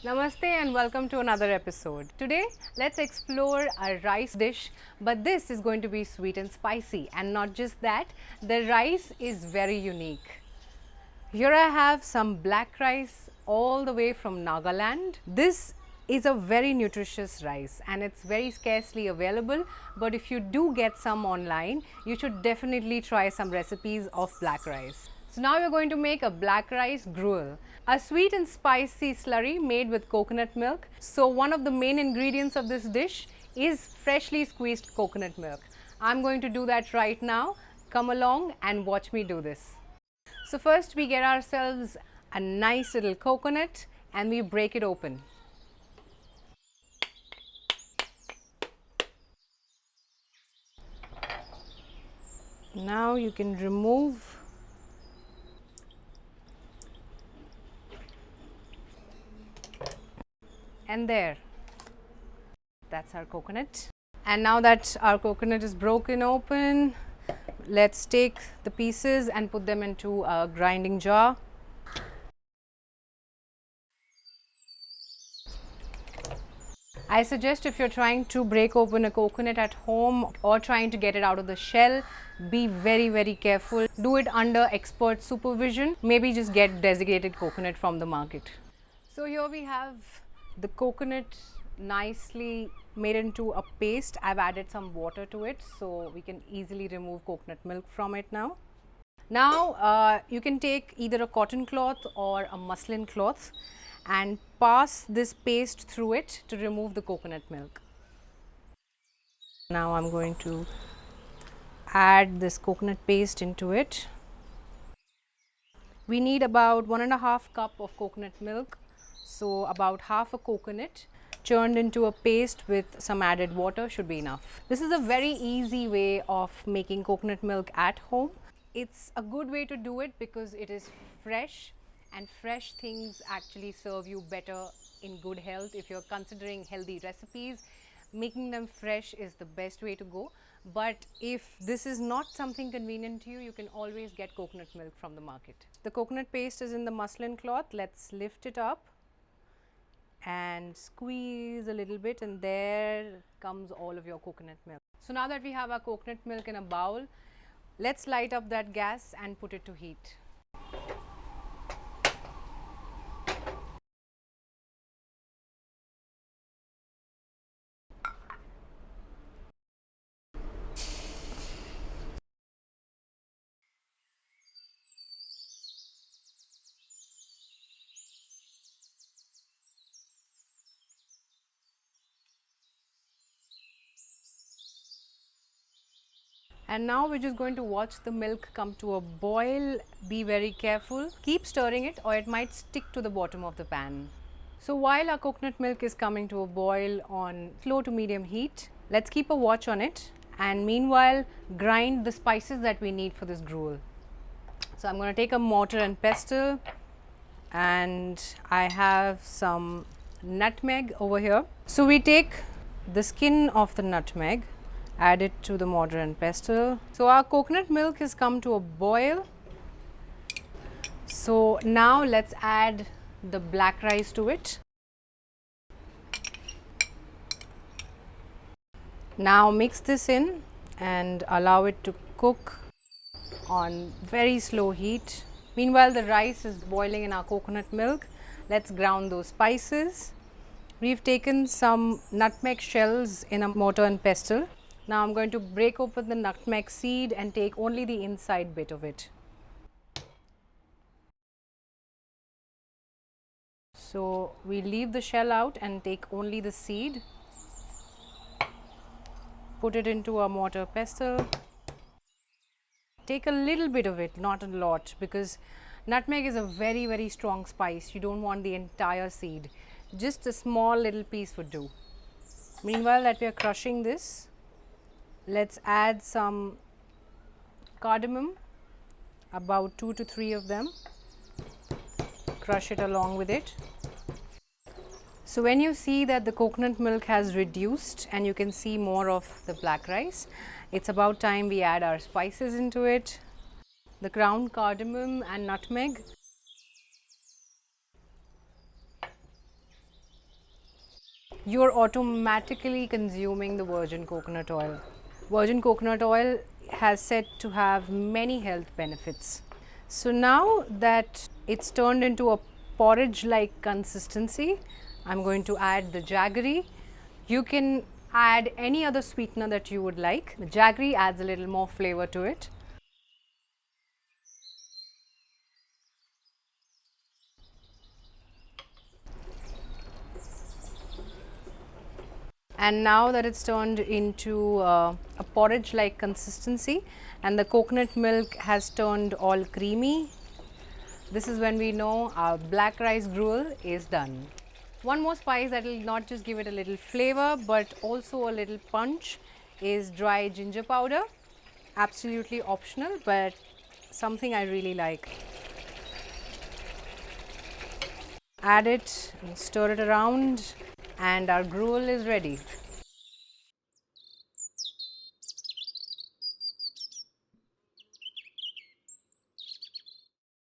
Namaste and welcome to another episode. Today, let's explore a rice dish, but this is going to be sweet and spicy. And not just that, the rice is very unique. Here I have some black rice all the way from Nagaland. This is a very nutritious rice and it's very scarcely available, but if you do get some online, you should definitely try some recipes of black rice. So now we're going to make a black rice gruel, a sweet and spicy slurry made with coconut milk. So one of the main ingredients of this dish is freshly squeezed coconut milk. I'm going to do that right now. Come along and watch me do this. So first we get ourselves a nice little coconut and we break it open. Now you can remove and there, that's our coconut. And now that our coconut is broken open, let's take the pieces and put them into a grinding jar. I suggest if you're trying to break open a coconut at home or trying to get it out of the shell, be very careful. Do it under expert supervision. Maybe just get designated coconut from the market. So here we have the coconut nicely made into a paste. I've added some water to it so we can easily remove coconut milk from it now. Now you can take either a cotton cloth or a muslin cloth and pass this paste through it to remove the coconut milk. Now I'm going to add this coconut paste into it. We need about 1.5 cup of coconut milk, so about half a coconut churned into a paste with some added water should be enough. This is a very easy way of making coconut milk at home. It's a good way to do it because it is fresh, and fresh things actually serve you better in good health. If you're considering healthy recipes, making them fresh is the best way to go. But if this is not something convenient to you, you can always get coconut milk from the market. The coconut paste is in the muslin cloth. Let's lift it up and squeeze a little bit, and there comes all of your coconut milk. So now that we have our coconut milk in a bowl, let's light up that gas and put it to heat. And now we're just going to watch the milk come to a boil. Be very careful. Keep stirring it or it might stick to the bottom of the pan. So while our coconut milk is coming to a boil on slow to medium heat, let's keep a watch on it and meanwhile grind the spices that we need for this gruel. So I'm going to take a mortar and pestle and I have some nutmeg over here. So we take the skin of the nutmeg, add it to the mortar and pestle. So our coconut milk has come to a boil. So now let's add the black rice to it. Now mix this in and allow it to cook on very slow heat. Meanwhile the rice is boiling in our coconut milk. Let's ground those spices. We've taken some nutmeg shells in a mortar and pestle. Now I'm going to break open the nutmeg seed and take only the inside bit of it. So we leave the shell out and take only the seed. Put it into a mortar pestle. Take a little bit of it, not a lot, because nutmeg is a very strong spice. You don't want the entire seed. Just a small little piece would do. Meanwhile that we are crushing this, let's add some cardamom, about 2 to 3 of them. Crush it along with it. So when you see that the coconut milk has reduced and you can see more of the black rice, it's about time we add our spices into it. The ground cardamom and nutmeg. you're automatically consuming the virgin coconut oil. Virgin coconut oil has said to have many health benefits. So now that it's turned into a porridge like consistency, I'm going to add the jaggery. You can add any other sweetener that you would like. The jaggery adds a little more flavor to it. And now that it's turned into a porridge like consistency and the coconut milk has turned all creamy, this is when we know our black rice gruel is done. One more spice that will not just give it a little flavor but also a little punch is dry ginger powder. Absolutely optional, but something I really like. Add it and stir it around, and our gruel is ready.